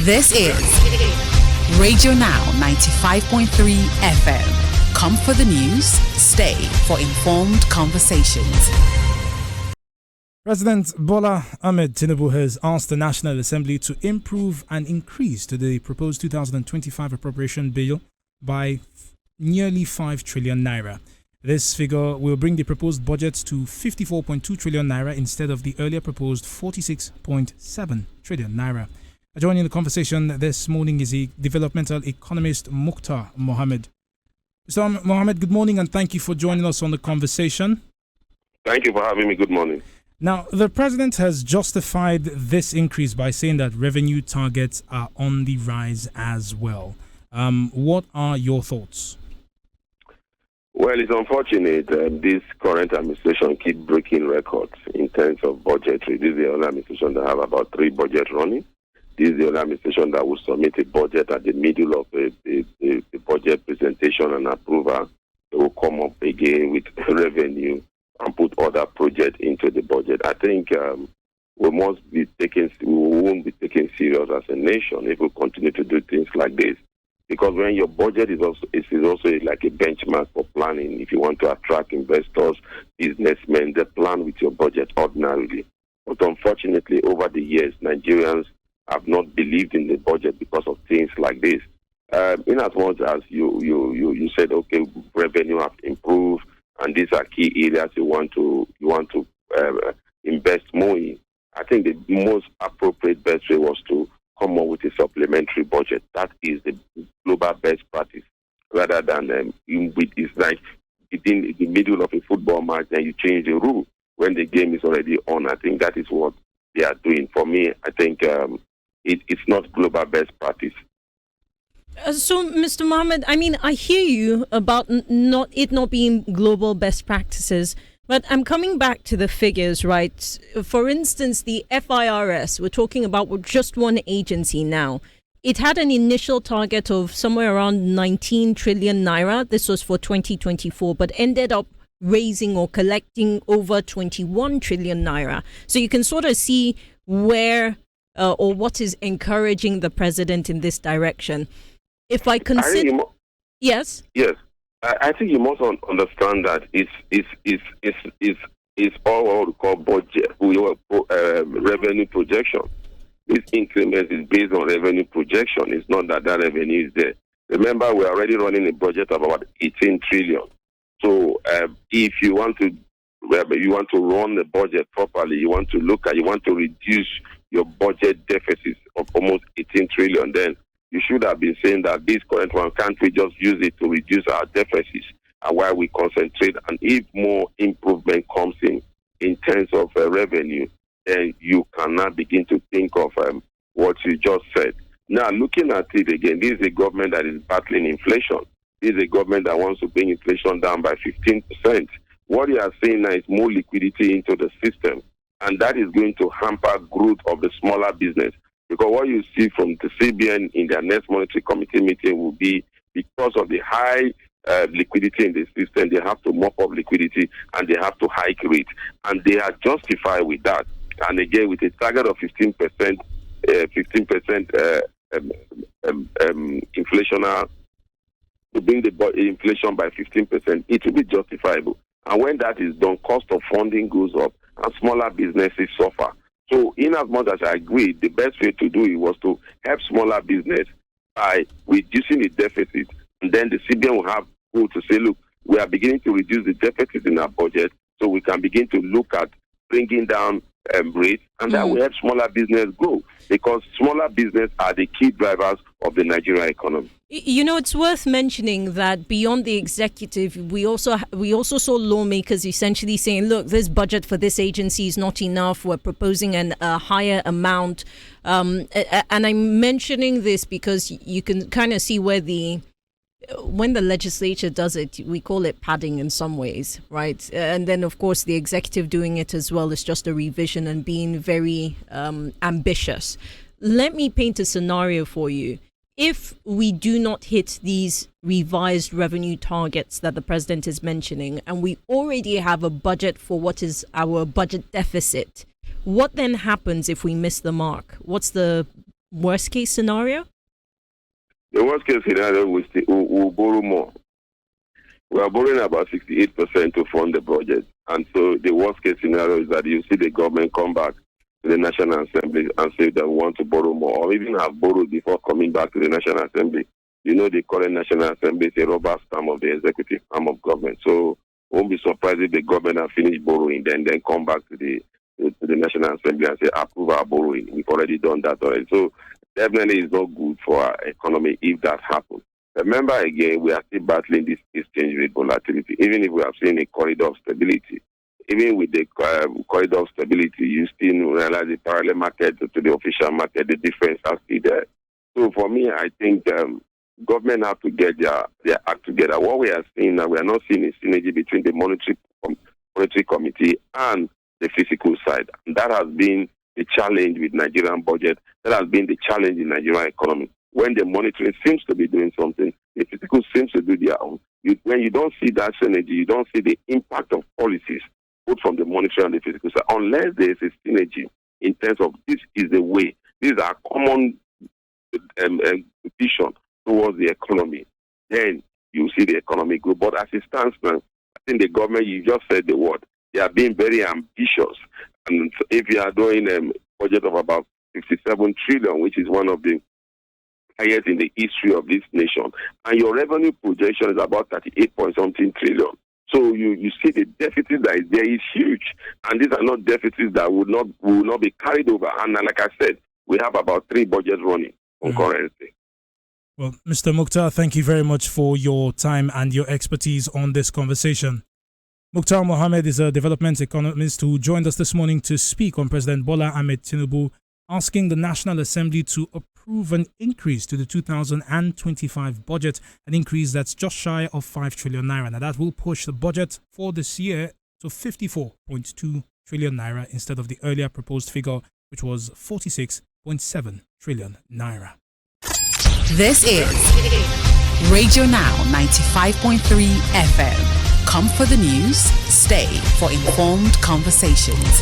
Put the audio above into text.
This is Radio Now 95.3 FM. Come for the news, stay for informed conversations. President Bola Ahmed Tinubu has asked the National Assembly to improve and increase to the proposed 2025 appropriation bill by nearly 5 trillion naira. This figure will bring the proposed budget to 54.2 trillion naira instead of the earlier proposed 46.7 trillion naira. Joining the conversation this morning is the developmental economist Mukhtar Mohammed. Mr. Mohammed, good morning and thank you for joining us on the conversation. Thank you for having me. Good morning. Now, the president has justified this increase by saying that revenue targets are on the rise as well. What are your thoughts? Well, it's unfortunate this current administration keep breaking records in terms of budgetary. This is the only administration that have about 3 budgets running. This is the only administration that will submit a budget at the middle of the budget presentation and approval. They will come up again with revenue and put other projects into the budget. I think we won't be taken serious as a nation if we continue to do things like this. Because when your budget is also like a benchmark for planning, if you want to attract investors, businessmen, they plan with your budget ordinarily. But unfortunately, over the years, Nigerians have not believed in the budget because of things like this. In as much as you said, okay, revenue have improved, and these are key areas you want to invest more in. I think the most appropriate best way was to come up with a supplementary budget. That is the global best practice, rather than it's like in the middle of a football match and you change the rule when the game is already on. I think that is what they are doing. For me, I think it's not global best practice. So, Mr. Mohammed, I mean, I hear you about not being global best practices, but I'm coming back to the figures, right? For instance, the FIRS, we're talking about just one agency now. It had an initial target of somewhere around 19 trillion naira. This was for 2024, but ended up raising or collecting over 21 trillion naira. So you can sort of see where or what is encouraging the president in this direction. If I consider, yes. I think you must understand that it's all what we call budget, revenue projection. This increment is based on revenue projection. It's not that revenue is there. Remember, we're already running a budget of about 18 trillion. So if you want to run the budget properly, you want to reduce your budget deficits of almost 18 trillion, then you should have been saying that this current one, can't we just use it to reduce our deficits, and while we concentrate, and if more improvement comes in terms of revenue, then you cannot begin to think of what you just said. Now, looking at it again, this is a government that is battling inflation. This is a government that wants to bring inflation down by 15%. What you are saying now is more liquidity into the system, and that is going to hamper growth of the smaller business. Because what you see from the CBN in their next monetary committee meeting will be, because of the high liquidity in the system, they have to mop up liquidity and they have to hike rate. And they are justified with that. And again, with a target of 15% inflationary, to bring the inflation by 15%, it will be justifiable. And when that is done, cost of funding goes up and smaller businesses suffer. So in as much as I agree, the best way to do it was to help smaller business by reducing the deficit. And then the CBN will have to say, look, we are beginning to reduce the deficit in our budget, so we can begin to look at bringing down rates, and that will help smaller business grow, because smaller business are the key drivers of the Nigerian economy. You know, it's worth mentioning that beyond the executive, we also saw lawmakers essentially saying, look, this budget for this agency is not enough. We're proposing a higher amount. And I'm mentioning this because you can kind of see where when the legislature does it, we call it padding in some ways, right? And then, of course, the executive doing it as well is just a revision and being very ambitious. Let me paint a scenario for you. If we do not hit these revised revenue targets that the president is mentioning, and we already have a budget for what is our budget deficit, what then happens if we miss the mark? What's the worst case scenario? The worst case scenario, we'll borrow more. We are borrowing about 68% to fund the budget. And so the worst case scenario is that you see the government come back to the National Assembly and say they want to borrow more, or even have borrowed before coming back to the National Assembly. You know, the current National Assembly is a rubber stamp of the executive arm of government. So won't be surprised if the government have finished borrowing, then come back to the National Assembly and say, approve our borrowing. We've already done that already. So definitely it's not good for our economy if that happens. Remember again, we are still battling this exchange rate volatility. Even if we have seen a corridor of stability, even with the corridor of stability, you still realize the parallel market to the official market, the difference are still there. So for me, I think government have to get their act together. What we are seeing now, we are not seeing a synergy between the monetary committee and the physical side. And that has been the challenge with Nigerian budget. That has been the challenge in Nigerian economy. When the monitoring seems to be doing something, the physical seems to do their own. When you don't see that synergy, you don't see the impact of policies, both from the monetary and the physical side, unless there is a synergy in terms of this is the way, these are common vision towards the economy, then you see the economy grow. But as it stands now, I think the government, you just said the word, they are being very ambitious. And if you are doing a budget of about 67 trillion, which is one of the highest in the history of this nation, and your revenue projection is about 38 point something trillion. So you see the deficit that is there is huge, and these are not deficits that will not be carried over. And like I said, we have about 3 budgets running concurrently. Well, Mr. Mukhtar, thank you very much for your time and your expertise on this conversation. Mukhtar Mohammed is a development economist who joined us this morning to speak on President Bola Ahmed Tinubu asking the National Assembly to approve an increase to the 2025 budget, an increase that's just shy of 5 trillion naira. Now that will push the budget for this year to 54.2 trillion naira instead of the earlier proposed figure, which was 46.7 trillion naira. This is Radio Now 95.3 FM. Come for the news, stay for informed conversations.